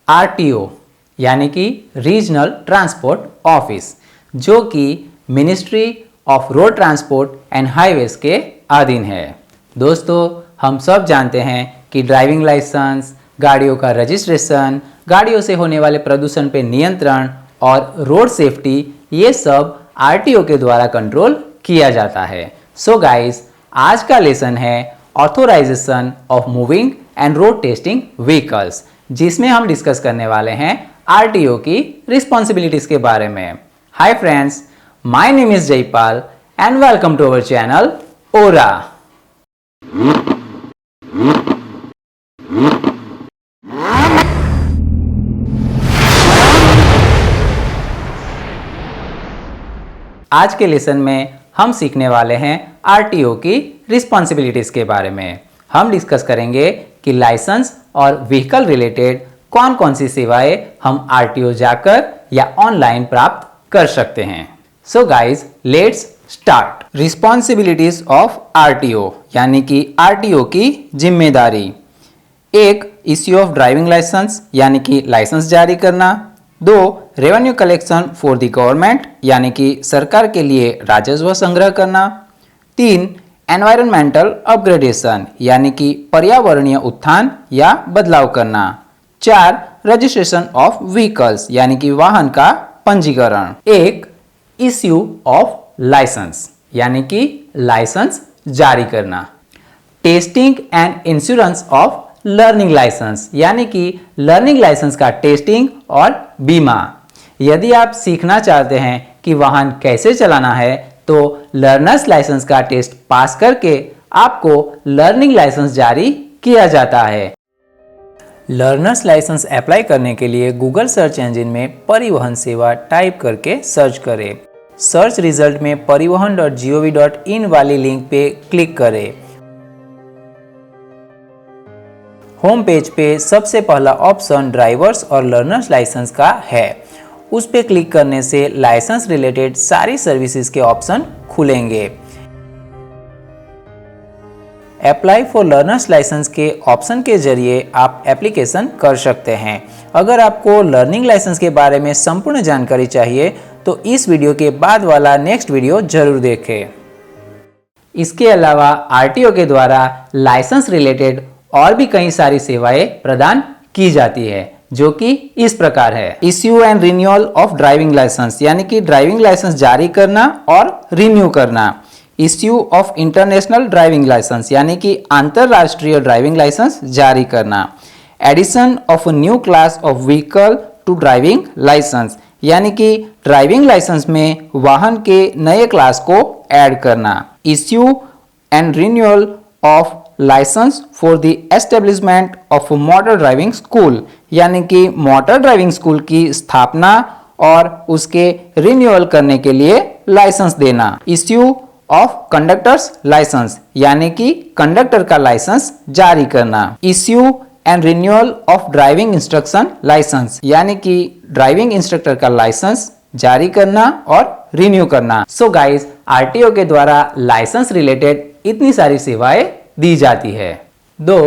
RTO यानी कि regional transport office, जो कि ministry of road transport and highways के अधीन है। दोस्तों, हम सब जानते हैं कि ड्राइविंग लाइसेंस, गाड़ियों का रजिस्ट्रेशन, गाड़ियों से होने वाले प्रदूषण पे नियंत्रण और रोड सेफ्टी, ये सब आरटीओ के द्वारा कंट्रोल किया जाता है। सो गाइस, आज का लेसन है authorization of moving and road testing vehicles, जिसमें हम डिस्कस करने वाले हैं आरटीओ की रिस्पॉन्सिबिलिटीज के बारे में। Hi friends, my name is Jaipal and welcome to our channel Aura. आज के लेसन में हम सीखने वाले हैं आरटीओ की रिस्पॉन्सिबिलिटीज के बारे में। हम डिस्कस करेंगे कि लाइसेंस और व्हीकल रिलेटेड कौन कौन सी सेवाएं हम आरटीओ जाकर या ऑनलाइन प्राप्त कर सकते हैं। So guys, let's start. Responsibilities of RTO यानी कि आरटीओ की जिम्मेदारी। 1. इश्यू ऑफ ड्राइविंग लाइसेंस यानी कि लाइसेंस जारी करना। 2. Revenue collection for the government यानी कि सरकार के लिए राजस्व संग्रह करना। 3. एनवायरमेंटल अपग्रेडेशन यानी कि पर्यावरणीय उत्थान या बदलाव करना। 4. रजिस्ट्रेशन ऑफ व्हीकल्स यानी कि वाहन का पंजीकरण। 1. इश्यू ऑफ लाइसेंस यानी कि लाइसेंस जारी करना। Testing and insurance of learning license यानी कि लर्निंग लाइसेंस का टेस्टिंग और बीमा। यदि आप सीखना चाहते हैं कि वाहन कैसे चलाना है, तो लर्नर्स लाइसेंस का टेस्ट पास करके आपको लर्निंग लाइसेंस जारी किया जाता है। लर्नर्स लाइसेंस अप्लाई करने के लिए गूगल सर्च इंजन में परिवहन सेवा टाइप करके सर्च करें। सर्च रिजल्ट में परिवहन.gov.in वाली लिंक पे क्लिक करें। होम पेज पे सबसे पहला ऑप्शन ड्राइवर्स और लर्नर्स लाइसेंस का है। उस पे क्लिक करने से लाइसेंस रिलेटेड सारी सर्विसेज के ऑप्शन खुलेंगे। अप्लाई फॉर लर्नर्स लाइसेंस के ऑप्शन के जरिए आप एप्लीकेशन कर सकते हैं। अगर आपको लर्निंग लाइसेंस के बारे में संपूर्ण जानकारी चाहिए तो इस वीडियो के बाद वाला नेक्स्ट वीडियो जरूर देखें। इसके अलावा आरटीओ के द्वारा लाइसेंस रिलेटेड और भी कई सारी सेवाएं प्रदान की जाती है, जो कि इस प्रकार है। Issue and renewal of driving license यानी कि ड्राइविंग लाइसेंस जारी करना और रिन्यू करना। Issue of international driving license यानी कि अंतरराष्ट्रीय ड्राइविंग लाइसेंस जारी करना। Addition of new class of vehicle to driving license यानी कि ड्राइविंग लाइसेंस में वाहन के नए क्लास को ऐड करना। Issue and renewal of license for the establishment of motor driving school यानी कि मोटर ड्राइविंग स्कूल की स्थापना और उसके रिन्यूअल करने के लिए लाइसेंस देना। इश्यू ऑफ कंडक्टर्स लाइसेंस यानी कि कंडक्टर का लाइसेंस जारी करना। Issue and renewal of driving instruction license यानी कि ड्राइविंग इंस्ट्रक्टर का लाइसेंस जारी करना और रिन्यू करना। सो गाइस, आरटीओ के द्वारा लाइसेंस रिलेटेड इतनी सारी सेवाएं दी जाती है। 2.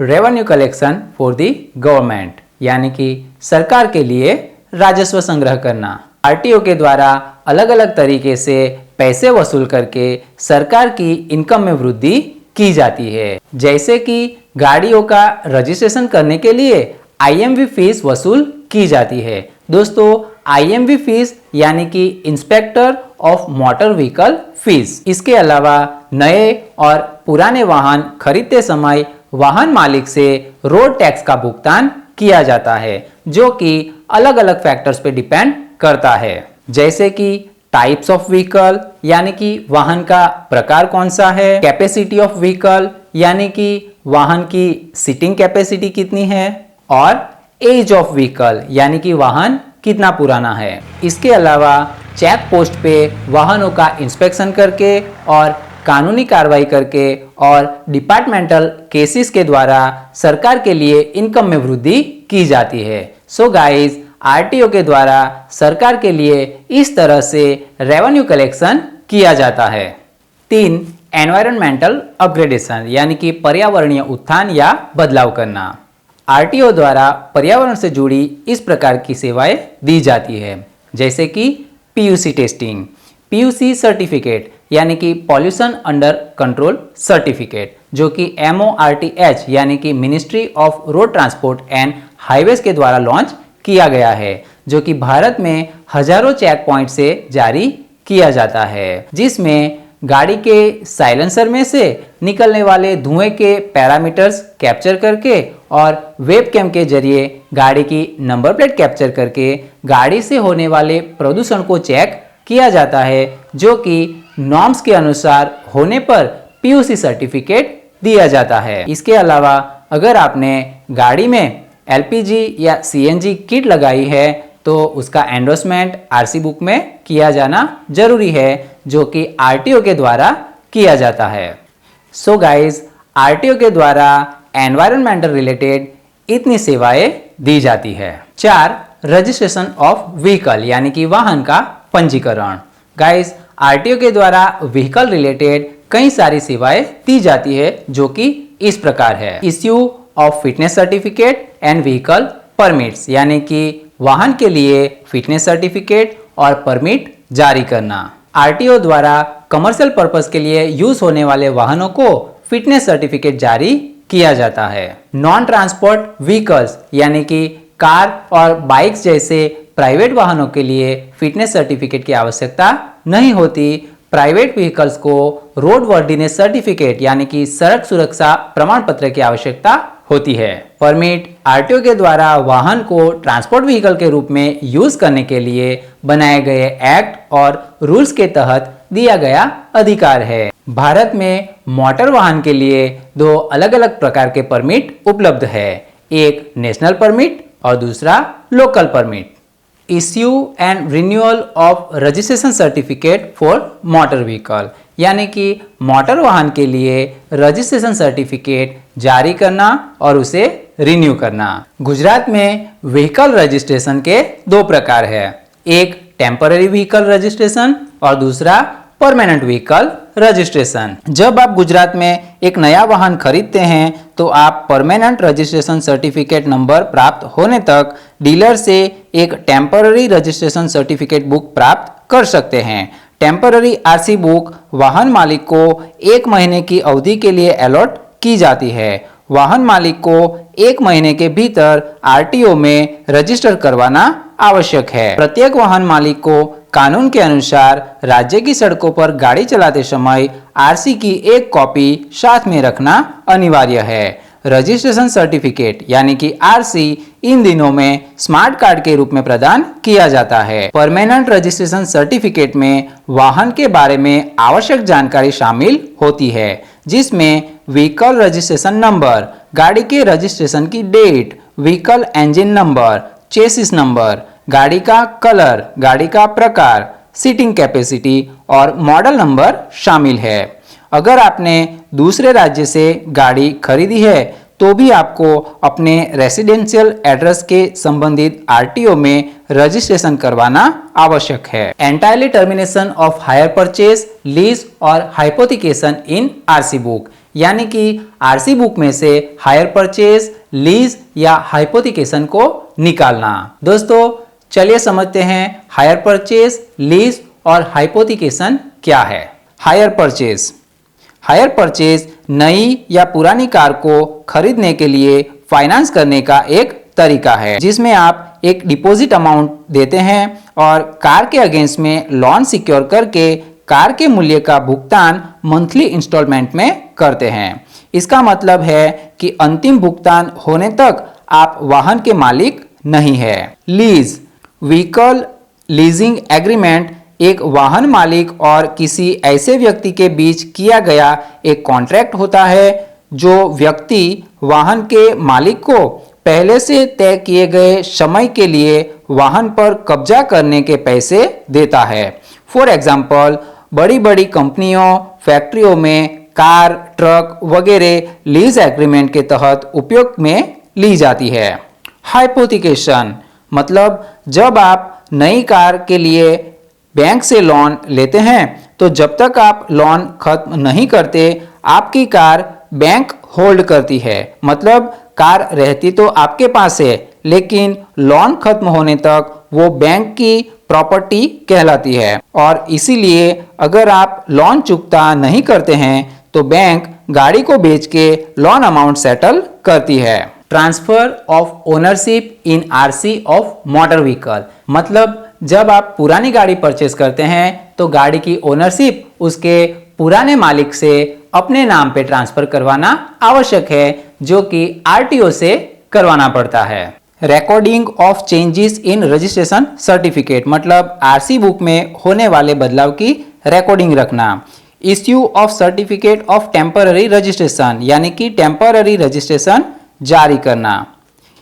Revenue collection for the government यानी कि सरकार के लिए राजस्व संग्रह करना। आरटीओ के द्वारा अलग अलग तरीके से पैसे वसूल करके सरकार की इनकम में वृद्धि की जाती है। जैसे कि गाड़ियों का रजिस्ट्रेशन करने के लिए आईएमवी फीस वसूल की जाती है। दोस्तों, आईएमवी फीस यानी कि inspector of motor vehicle fees. इसके अलावा नए और पुराने वाहन खरीदते समय वाहन मालिक से रोड टैक्स का भुगतान किया जाता है, जो कि अलग अलग फैक्टर्स पे डिपेंड करता है, जैसे कि टाइप्स ऑफ व्हीकल यानी कि वाहन का प्रकार कौन सा है, कैपेसिटी ऑफ व्हीकल यानी कि वाहन की सीटिंग कैपेसिटी कितनी है, और एज ऑफ व्हीकल यानी कि वाहन कितना पुराना है। इसके अलावा चेक पोस्ट पे वाहनों का इंस्पेक्शन करके और कानूनी कार्रवाई करके और डिपार्टमेंटल केसेस के द्वारा सरकार के लिए इनकम में वृद्धि की जाती है। सो गाइस, आरटीओ के द्वारा सरकार के लिए इस तरह से रेवेन्यू कलेक्शन किया जाता है। 3. एनवायरमेंटल अपग्रेडेशन यानी कि पर्यावरणीय उत्थान या बदलाव करना। आरटीओ द्वारा पर्यावरण से जुड़ी इस प्रकार की सेवाएं दी जाती है, जैसे कि पीयूसी टेस्टिंग, पीयूसी सर्टिफिकेट यानी कि पॉल्यूशन अंडर कंट्रोल सर्टिफिकेट, जो कि MORTH यानी कि ministry of road transport and highways के द्वारा लॉन्च किया गया है, जो कि भारत में हजारों चेक पॉइंट से जारी किया जाता है, जिसमें गाड़ी के साइलेंसर में से निकलने वाले धुएं के पैरामीटर्स कैप्चर करके और वेबकैम के जरिए गाड़ी की नंबर प्लेट कैप्चर करके गाड़ी से होने वाले प्रदूषण को चेक किया जाता है, जो कि नॉर्म्स के अनुसार होने पर पीयूसी सर्टिफिकेट दिया जाता है। इसके अलावा अगर आपने गाड़ी में LPG या CNG किट लगाई है तो उसका एंडोर्समेंट RC बुक में किया जाना जरूरी है, जो कि RTO के द्वारा किया जाता है। सो गाइस, RTO के द्वारा एनवायरमेंटल रिलेटेड इतनी सेवाएं दी जाती है। 4. रजिस्ट्रेशन ऑफ व्हीकल यानी कि वाहन का पंजीकरण। गाइस, RTO के द्वारा व्हीकल रिलेटेड कई सारी सेवाएं दी जाती है, जो कि इस प्रकार है। Issue of fitness certificate and vehicle permits यानी कि वाहन के लिए फिटनेस सर्टिफिकेट और परमिट जारी करना। RTO द्वारा कमर्शियल पर्पस के लिए यूज होने वाले वाहनों को फिटनेस सर्टिफिकेट जारी किया जाता है। नॉन ट्रांसपोर्ट व्हीकल्स यानी कि कार और बाइक्स जैसे प्राइवेट वाहनों के लिए फिटनेस सर्टिफिकेट की आवश्यकता नहीं होती। प्राइवेट व्हीकल्स को रोड वर्दीनेस सर्टिफिकेट यानी कि सड़क सुरक्षा प्रमाण पत्र की आवश्यकता होती है। परमिट RTO के द्वारा वाहन को ट्रांसपोर्ट व्हीकल के रूप में यूज करने के लिए बनाए गए एक्ट और रूल्स के तहत दिया गया अधिकार है। भारत में मोटर वाहन के लिए 2 अलग अलग प्रकार के परमिट उपलब्ध है, एक नेशनल परमिट और दूसरा local permit. Issue and renewal of registration certificate for motor vehicle यानी कि मोटर वाहन के लिए रजिस्ट्रेशन सर्टिफिकेट जारी करना और उसे रिन्यू करना। गुजरात में व्हीकल रजिस्ट्रेशन के 2 प्रकार है, एक टेम्पररी व्हीकल रजिस्ट्रेशन और दूसरा परमानेंट व्हीकल रजिस्ट्रेशन। जब आप गुजरात में एक नया वाहन खरीदते हैं तो आप परमानेंट रजिस्ट्रेशन सर्टिफिकेट नंबर प्राप्त होने तक डीलर से एक टेम्पररी रजिस्ट्रेशन सर्टिफिकेट बुक प्राप्त कर सकते हैं। टेम्पररी RC बुक वाहन मालिक को 1 महीने की अवधि के लिए अलॉट की जाती है। वाहन मालिक को 1 महीने के भीतर RTO में रजिस्टर करवाना आवश्यक है। प्रत्येक वाहन मालिक को कानून के अनुसार राज्य की सड़कों पर गाड़ी चलाते समय RC की एक कॉपी साथ में रखना अनिवार्य है। रजिस्ट्रेशन सर्टिफिकेट यानी कि RC इन दिनों में स्मार्ट कार्ड के रूप में प्रदान किया जाता है। परमानेंट रजिस्ट्रेशन सर्टिफिकेट में वाहन के बारे में आवश्यक जानकारी शामिल होती है, जिसमें व्हीकल रजिस्ट्रेशन नंबर, गाड़ी के रजिस्ट्रेशन की date, vehicle engine number, chassis number, गाड़ी का कलर, गाड़ी का प्रकार, सीटिंग कैपेसिटी और मॉडल नंबर शामिल है। अगर आपने दूसरे राज्य से गाड़ी खरीदी है तो भी आपको अपने रेसिडेंशियल एड्रेस के संबंधित RTO में रजिस्ट्रेशन करवाना आवश्यक है। Entirely termination of hire purchase, lease और हाइपोथिकेशन इन RC बुक यानी कि RC बुक में से हायर परचेज, लीज या हाइपोथिकेशन को निकालना। दोस्तों, चलिए समझते हैं हायर परचेज, लीज और हाइपोथिकेशन क्या है। हायर परचेज नई या पुरानी कार को खरीदने के लिए फाइनेंस करने का एक तरीका है, जिसमें आप एक डिपॉजिट अमाउंट देते हैं और कार के अगेंस्ट में लोन सिक्योर करके कार के मूल्य का भुगतान मंथली इंस्टॉलमेंट में करते हैं। इसका मतलब है कि अंतिम भुगतान होने तक आप वाहन के मालिक नहीं है। लीज, व्हीकल लीजिंग एग्रीमेंट एक वाहन मालिक और किसी ऐसे व्यक्ति के बीच किया गया एक कॉन्ट्रैक्ट होता है जो व्यक्ति वाहन के मालिक को पहले से तय किए गए समय के लिए वाहन पर कब्जा करने के पैसे देता है। फॉर एग्जाम्पल, बड़ी बड़ी कंपनियों, फैक्ट्रियों में कार, ट्रक वगैरह लीज एग्रीमेंट के तहत उपयोग में ली जाती है। हाइपोथिकेशन मतलब जब आप नई कार के लिए बैंक से लोन लेते हैं तो जब तक आप लोन खत्म नहीं करते आपकी कार बैंक होल्ड करती है। मतलब कार रहती तो आपके पास है, लेकिन लोन खत्म होने तक वो बैंक की प्रॉपर्टी कहलाती है। और इसीलिए अगर आप लोन चुकता नहीं करते हैं तो बैंक गाड़ी को बेच के लोन अमाउंट सेटल करती है। Transfer of ownership in RC of motor vehicle, मतलब जब आप पुरानी गाड़ी परचेस करते हैं तो गाड़ी की ओनरशिप उसके पुराने मालिक से अपने नाम पे ट्रांसफर करवाना आवश्यक है, जो कि आरटीओ से करवाना पड़ता है। Recording of changes in registration certificate, मतलब आरसी बुक में होने वाले बदलाव की रिकॉर्डिंग रखना। Issue of certificate of temporary registration, यानी कि टेम्पररी रजिस्ट्रेशन जारी करना।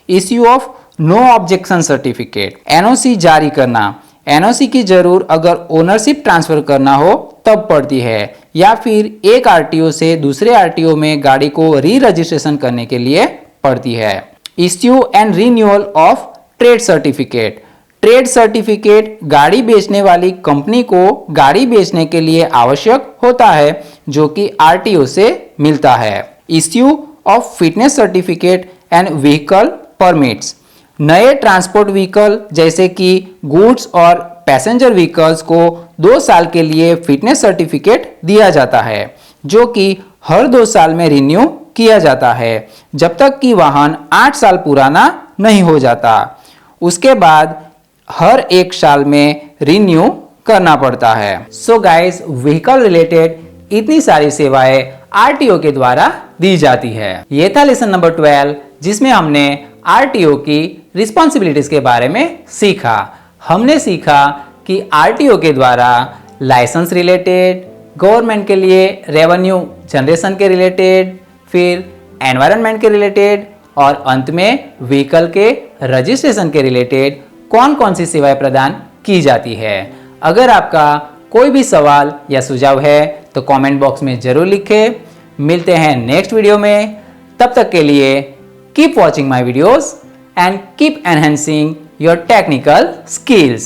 Issue of no objection certificate, NOC जारी करना। एनओसी की जरूर अगर ओनरशिप ट्रांसफर करना हो तब पड़ती है, या फिर एक आरटीओ से दूसरे आरटीओ में गाड़ी को री रजिस्ट्रेशन करने के लिए पड़ती है। Issue and renewal of trade certificate, trade certificate गाड़ी बेचने वाली कंपनी को गाड़ी बेचने के लिए आवश्यक होता है, जो कि आरटीओ से मिलता है। Issue of fitness certificate and vehicle permits, नए ट्रांसपोर्ट व्हीकल जैसे कि गुड्स और पैसेंजर व्हीकल्स को 2 साल के लिए फिटनेस सर्टिफिकेट दिया जाता है, जो कि हर 2 साल में रिन्यू किया जाता है, जब तक कि वाहन 8 साल पुराना नहीं हो जाता। उसके बाद हर 1 साल में रिन्यू करना पड़ता है। सो गाइस, व्हीकल रिलेटेड इतनी सारी सेवाएं आरटीओ के द्वारा दी जाती है। ये था लेसन नंबर 12, जिसमें हमने आरटीओ की रिस्पॉन्सिबिलिटीज के बारे में सीखा। हमने सीखा कि आरटीओ के द्वारा लाइसेंस रिलेटेड, गवर्नमेंट के लिए रेवेन्यू जनरेशन के रिलेटेड, फिर एनवायरनमेंट के रिलेटेड, और अंत में व्हीकल के रजिस्ट्रेशन के रिलेटेड कौन कौन सी सेवाएं प्रदान की जाती है। अगर आपका कोई भी सवाल या सुझाव है तो कमेंट बॉक्स में जरूर लिखें। मिलते हैं नेक्स्ट वीडियो में, तब तक के लिए keep watching my videos and keep enhancing your technical skills.